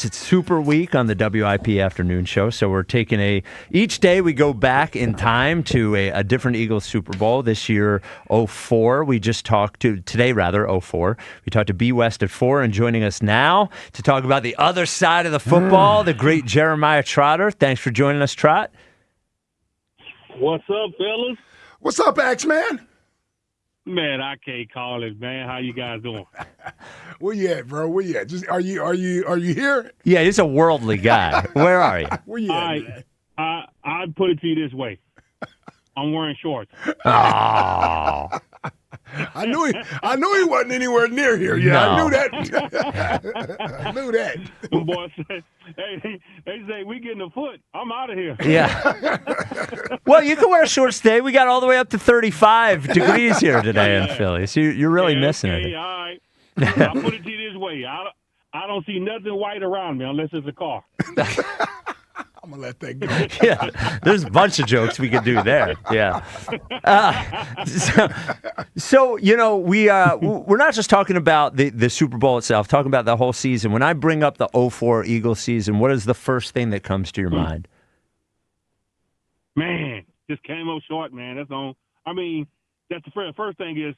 It's Super Week on the WIP Afternoon Show, so we're taking each day we go back in time to a different Eagles Super Bowl. This year, 04. We just talked to, today rather, 04. We talked to B. West at 4, and joining us now to talk about the other side of the football, the great Jeremiah Trotter. Thanks for joining us, Trot. What's up, fellas? What's up, X-Man? Man, I can't call it, man. How you guys doing? Where you at, bro? Where you at? Just are you here? Yeah, he's a worldly guy. Where are you? Where you at, man? I'd put it to you this way. I'm wearing shorts. Oh. I knew he wasn't anywhere near here. Yeah, No. I knew that. I knew that. The boy said, they say we getting a foot. I'm out of here. Yeah. Well, you can wear shorts today. We got all the way up to 35 degrees here today in Philly, so you're really missing okay, it. All right. I'll put it to you this way. I don't see nothing white around me unless it's a car. I'm gonna let that go. Yeah, there's a bunch of jokes we could do there. Yeah. So you know, we're not just talking about the Super Bowl itself, talking about the whole season. When I bring up the 04 Eagles season, what is the first thing that comes to your mind? Man, just came up short, man. That's all. I mean, that's the first thing is,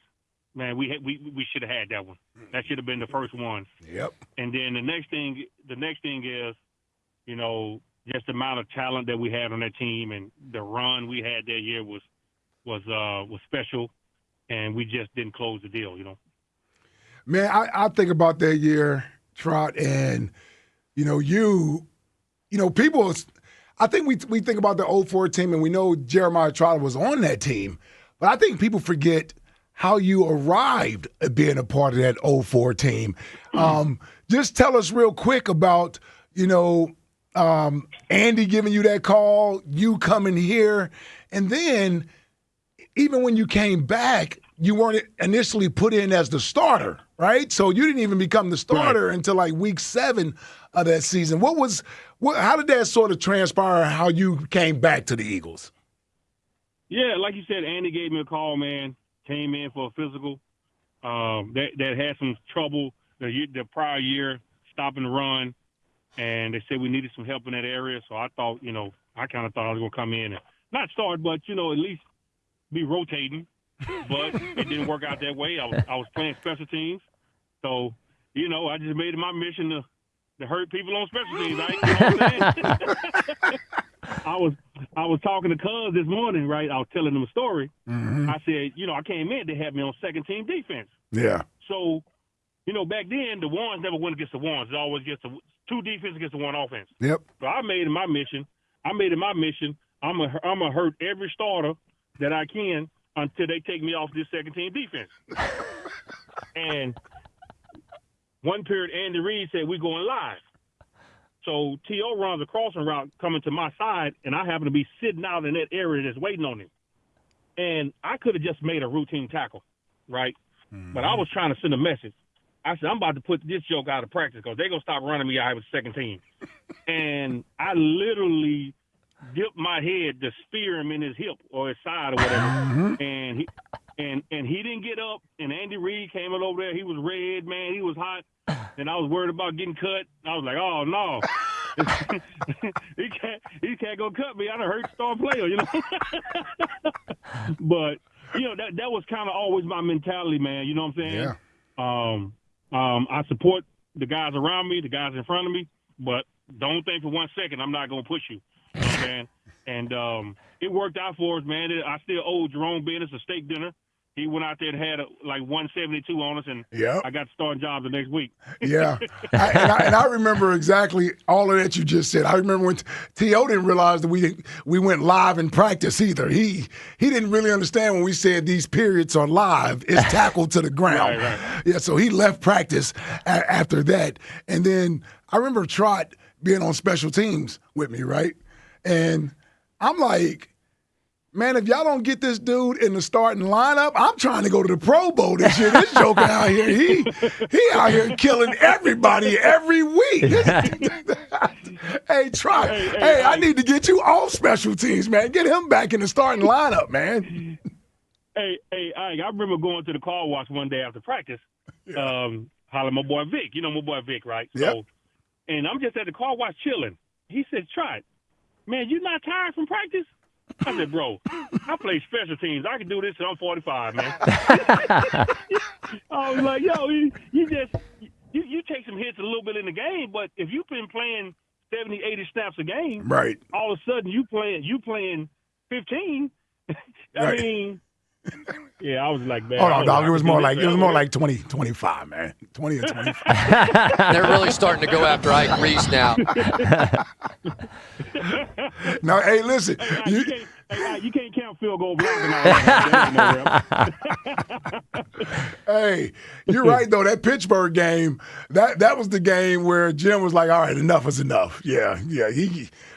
man, we should have had that one. That should have been the first one. Yep. And then the next thing is, you know, just the amount of talent that we had on that team and the run we had that year was special, and we just didn't close the deal, you know. Man, I think about that year, Trot, and people. I think we think about the 04 team, and we know Jeremiah Trotter was on that team, but I think people forget how you arrived at being a part of that 04 team. Just tell us real quick about, Andy giving you that call, you coming here, and then even when you came back, you weren't initially put in as the starter, right? So you didn't even become the starter until like week 7 of that season. How did that sort of transpire? How you came back to the Eagles? Yeah, like you said, Andy gave me a call, man. Came in for a physical. That had some trouble the prior year stopping the run. And they said we needed some help in that area, so I thought, I kind of thought I was going to come in and not start, but, at least be rotating. But it didn't work out that way. I was playing special teams. So, I just made it my mission to hurt people on special teams, right? You know what I'm saying? I was talking to Cuz this morning, right? I was telling them a story. Mm-hmm. I said, I came in, they had me on second-team defense. Yeah. So, back then, the ones never went against the ones. It always gets two defense against the one offense. Yep. So I made it my mission. I'm gonna hurt every starter that I can until they take me off this second team defense. And one period, Andy Reid said we're going live. So T.O. runs a crossing route coming to my side, and I happen to be sitting out in that area that's waiting on him. And I could have just made a routine tackle, right? Mm-hmm. But I was trying to send a message. I said, I'm about to put this joke out of practice because they're going to stop running me out with second team. And I literally dipped my head to spear him in his hip or his side or whatever. Mm-hmm. And he didn't get up. And Andy Reid came in over there. He was red, man. He was hot. And I was worried about getting cut. I was like, oh, no. he can't go cut me. I done hurt star player, But, that was kind of always my mentality, man. You know what I'm saying? Yeah. I support the guys around me, the guys in front of me, but don't think for 1 second I'm not going to push you. You know what I'm saying? And it worked out for us, man. I still owe Jerome Bennis a steak dinner. He went out there and had like 172 on us, and I got the starting job the next week. Yeah. I remember exactly all of that you just said. I remember when T.O. didn't realize that we went live in practice either. He didn't really understand when we said these periods are live. It's tackled to the ground. Right. Yeah, so he left practice after that. And then I remember Trot being on special teams with me, right? And I'm like, man, if y'all don't get this dude in the starting lineup, I'm trying to go to the Pro Bowl this year. This joker out here, he out here killing everybody every week. Hey, Trot, hey, I need to get you off special teams, man. Get him back in the starting lineup, man. Hey, I remember going to the car wash one day after practice, hollering my boy Vic. You know my boy Vic, right? Yep. So, and I'm just at the car wash chilling. He said, Trot, man, you not tired from practice? I said, bro, I play special teams. I can do this till I'm 45, man. I was like, yo, you take some hits a little bit in the game, but if you've been playing 70, 80 snaps a game, right? All of a sudden you playing 15. I mean, yeah, I was like, man. Hold on, dog. It was more like 20, 25, man. 20 or 25. They're really starting to go after Ike Reese now. No, hey, listen. You can't count field goal blocking all that. Hey, you're right though. That Pittsburgh game, that was the game where Jim was like, "All right, enough is enough." Yeah.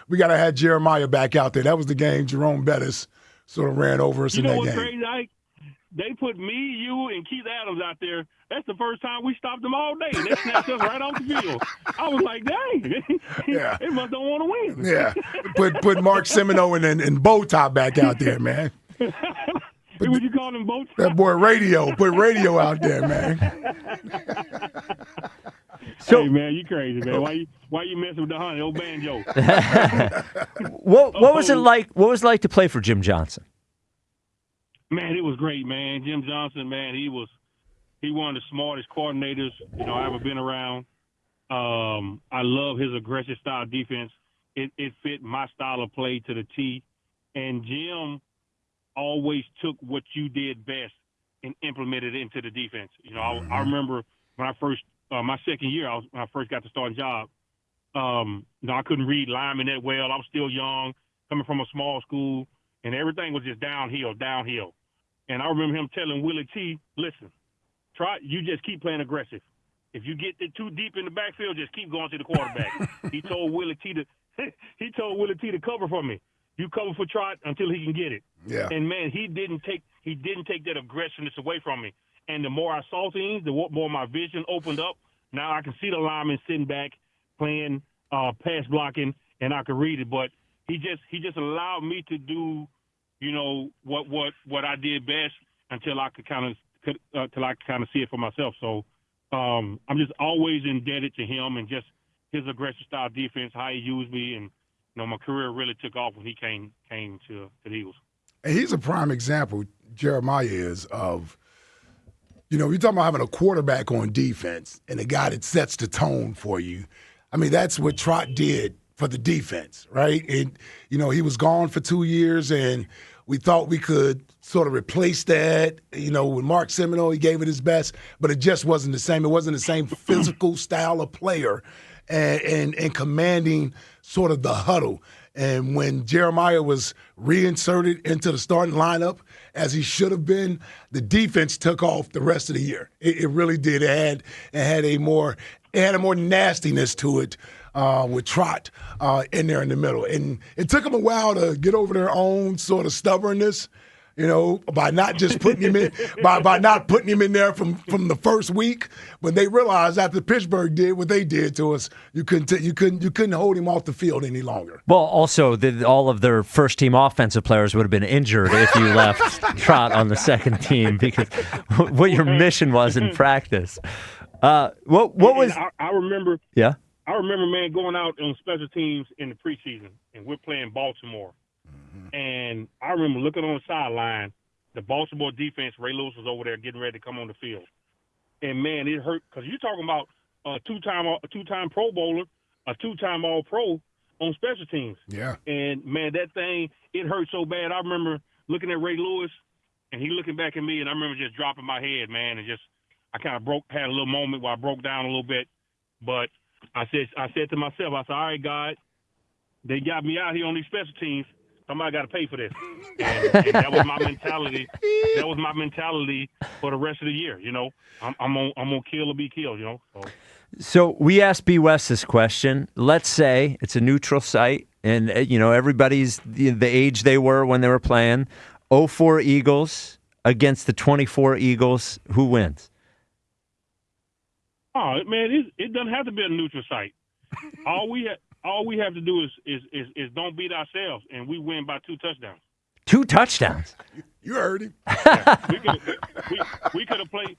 We gotta have Jeremiah back out there. That was the game Jerome Bettis sort of ran over us in that game. You know what's crazy, Ike? They put me, you, and Keith Adams out there. That's the first time we stopped them all day. They snatched us right off the field. I was like, dang, yeah. They must don't want to win. Yeah, put Mark Semino and Bowtop back out there, man. What you call him, Bowtop? That boy Radio. Put Radio out there, man. So, hey, man, you crazy, man. Why you messing with the honey, old banjo? What was it like? What was it like to play for Jim Johnson? Man, it was great, man. Jim Johnson, man, he one of the smartest coordinators, I ever been around. I love his aggressive style defense. It fit my style of play to the T. And Jim always took what you did best and implemented it into the defense. I remember when I first my second year, when I first got the starting job, I couldn't read linemen that well. I was still young, coming from a small school, and everything was just downhill. And I remember him telling Willie T, listen, Trot, you just keep playing aggressive. If you get too deep in the backfield, just keep going to the quarterback. He told Willie T to cover for me. You cover for Trot until he can get it. Yeah. And man, he didn't take that aggressiveness away from me. And the more I saw things, the more my vision opened up. Now I can see the lineman sitting back playing pass blocking, and I can read it. But he just allowed me to do, what I did best until I could kind of see it for myself. So I'm just always indebted to him and just his aggressive style defense, how he used me, and my career really took off when he came to the Eagles. And he's a prime example, Jeremiah is, of, you're talking about having a quarterback on defense and a guy that sets the tone for you. I mean, that's what Trot did for the defense, right? And, he was gone for 2 years, and we thought we could sort of replace that. With Mark Semino, he gave it his best, but it just wasn't the same. It wasn't the same physical style of player and commanding sort of the huddle. And when Jeremiah was reinserted into the starting lineup, as he should have been, the defense took off the rest of the year. It really did. It had a more nastiness to it with Trot in there in the middle. And it took them a while to get over their own sort of stubbornness, by not just putting him in, by not putting him in there from the first week. When they realized after Pittsburgh did what they did to us, you couldn't hold him off the field any longer. Well, also all of their first team offensive players would have been injured if you left Trot on the second team, because what your mission was in practice. What was? I remember. Yeah. I remember, man, going out on special teams in the preseason, and we're playing Baltimore. And I remember looking on the sideline, the Baltimore defense, Ray Lewis was over there getting ready to come on the field. And, man, it hurt because you're talking about a two-time Pro Bowler, a two-time All-Pro on special teams. Yeah. And, man, that thing, it hurt so bad. I remember looking at Ray Lewis, and he looking back at me, and I remember just dropping my head, man, and I kind of had a little moment where I broke down a little bit. But I said to myself, I said, all right, God, they got me out here on these special teams. Somebody got to pay for this. And that was my mentality. That was my mentality for the rest of the year. I'm gonna kill or be killed. So we asked B. West this question. Let's say it's a neutral site, and everybody's the age they were when they were playing. 04 Eagles against the 24 Eagles. Who wins? Oh man, it doesn't have to be a neutral site. All we have to do is don't beat ourselves, and we win by 2 touchdowns. 2 touchdowns. You heard him. Yeah, we could have played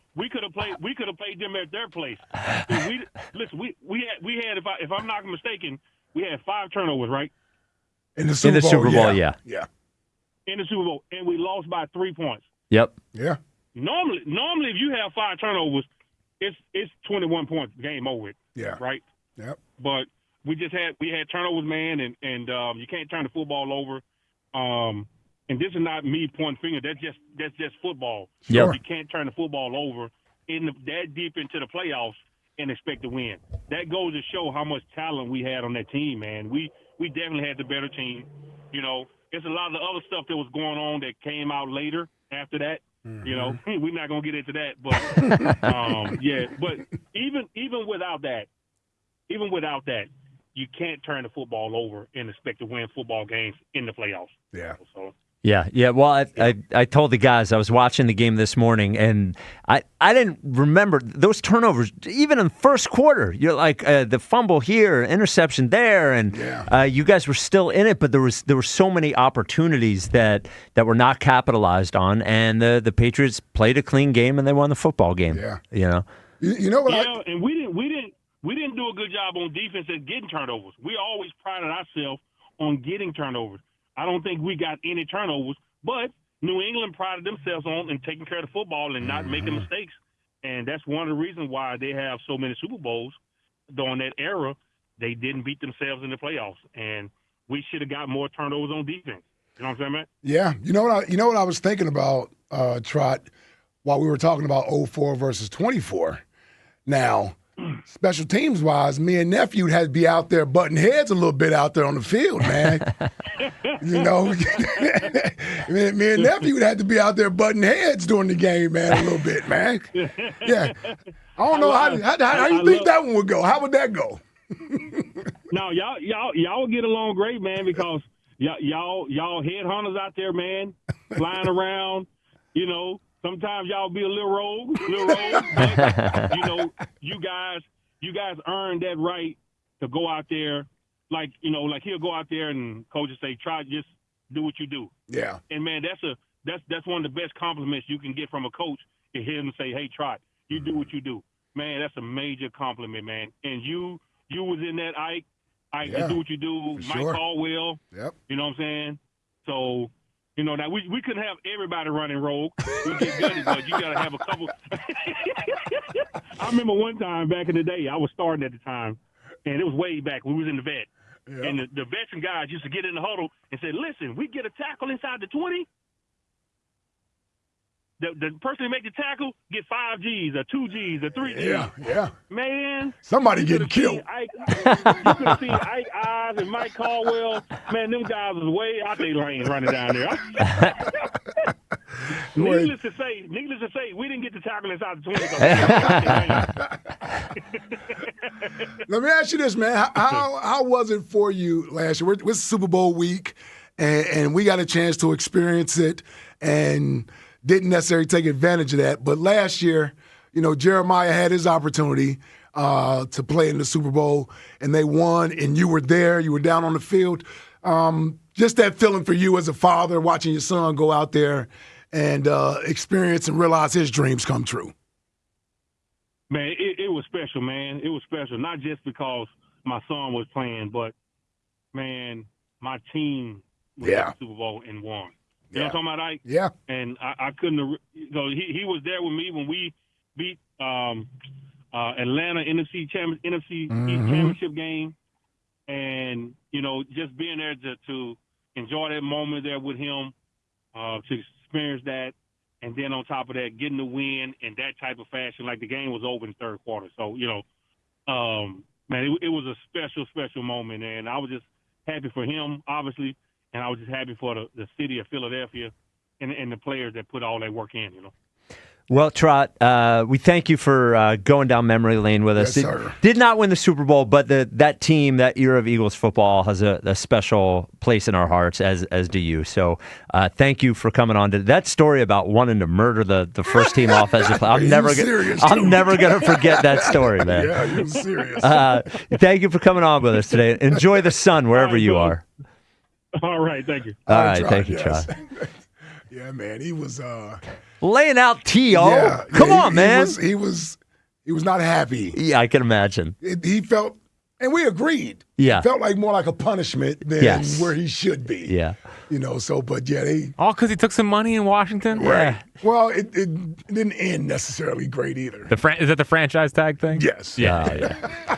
them at their place. We had if I'm not mistaken, we had 5 turnovers, right? In the Super Bowl, yeah. In the Super Bowl, and we lost by 3 points. Yep. Yeah. Normally, if you have 5 turnovers, it's 21 points, game over. Yeah. Right. Yep. But we had turnovers, man, and you can't turn the football over. And this is not me pointing finger. That's just football. Sure. You can't turn the football over that deep into the playoffs and expect to win. That goes to show how much talent we had on that team, man. We definitely had the better team. You know, there's a lot of the other stuff that was going on that came out later after that. Mm-hmm. You know, we're not gonna get into that, but yeah. But even without that, you can't turn the football over and expect to win football games in the playoffs. Yeah. So. Yeah. Well, I told the guys, I was watching the game this morning, and I didn't remember those turnovers, even in the first quarter. You're like, the fumble here, interception there, and you guys were still in it, but there were so many opportunities that were not capitalized on, and the Patriots played a clean game, and they won the football game. Yeah. You know? You know what? Yeah, and we didn't do a good job on defense at getting turnovers. We always prided ourselves on getting turnovers. I don't think we got any turnovers, but New England prided themselves on and taking care of the football and not making mistakes. And that's one of the reasons why they have so many Super Bowls. During that era, they didn't beat themselves in the playoffs. And we should have got more turnovers on defense. You know what I'm saying, man? Yeah. You know what I was thinking about, Trot, while we were talking about 04 versus 24. Now, special teams wise, me and nephew had to be out there butting heads a little bit out there on the field, man. You know, me and nephew had to be out there butting heads during the game, man, a little bit, man. Yeah, I don't know how you think that one would go. How would that go? No, y'all get along great, man, because y'all headhunters out there, man, flying around, you know. Sometimes y'all be a little rogue, but, you know, you guys earned that right to go out there. Like he'll go out there and coach will say, try, just do what you do. Yeah. And man, that's one of the best compliments you can get from a coach to hear him say, hey, Trot, you do what you do. Man, that's a major compliment, man. And you was in that Ike, you do what you do, Mike Caldwell. Yep. You know what I'm saying? So, you know, now we couldn't have everybody running rogue. We get good, but you got to have a couple. I remember one time back in the day, I was starting at the time, and it was way back. We was in the vet. Yep. And the veteran guys used to get in the huddle and say, listen, we get a tackle inside the 20. The person who make the tackle get 5 Gs or 2 Gs or 3 Gs. Yeah. Man. Somebody getting killed. You could have seen Ike Eyes and Mike Caldwell. Man, them guys was way out their lane running down there. Needless to say, we didn't get the tackle inside the 20. Let me ask you this, man. How was it for you last year? We're Super Bowl week, and we got a chance to experience it, and didn't necessarily take advantage of that. But last year, you know, Jeremiah had his opportunity to play in the Super Bowl, and they won, and you were there. You were down on the field. Just that feeling for you as a father, watching your son go out there and experience and realize his dreams come true. Man, it was special, man. It was special, not just because my son was playing, but, man, my team was in the Super Bowl and won. You know what I'm talking about, Ike? Yeah. And I couldn't have – he was there with me when we beat Atlanta NFC championship game. And, you know, just being there to enjoy that moment there with him, to experience that, and then on top of that, getting the win in that type of fashion, like the game was over in the third quarter. So, you know, man, it was a special, special moment. And I was just happy for him, obviously. And I was just happy for the city of Philadelphia and the players that put all that work in, you know. Well, Trot, we thank you for going down memory lane with us. Yes, sir. Did not win the Super Bowl, but that team, that era of Eagles football, has a special place in our hearts, as do you. So thank you for coming on to that story about wanting to murder the first team offensive player. I'm never going to forget that story, man. Yeah, you're serious. Thank you for coming on with us today. Enjoy the sun wherever you are. All right, thank you. All right, thank you, yes. Trot. Yeah, man, he was Laying out T.O. yeah, Come yeah, on, man. He was not happy. Yeah, I can imagine. He felt, and we agreed. Yeah. It felt like more like a punishment than Yes. where he should be. Yeah. But yeah, they. All because he took some money in Washington? Yeah. Well, it didn't end necessarily great either. Is that the franchise tag thing? Yes. Yeah. Oh, yeah.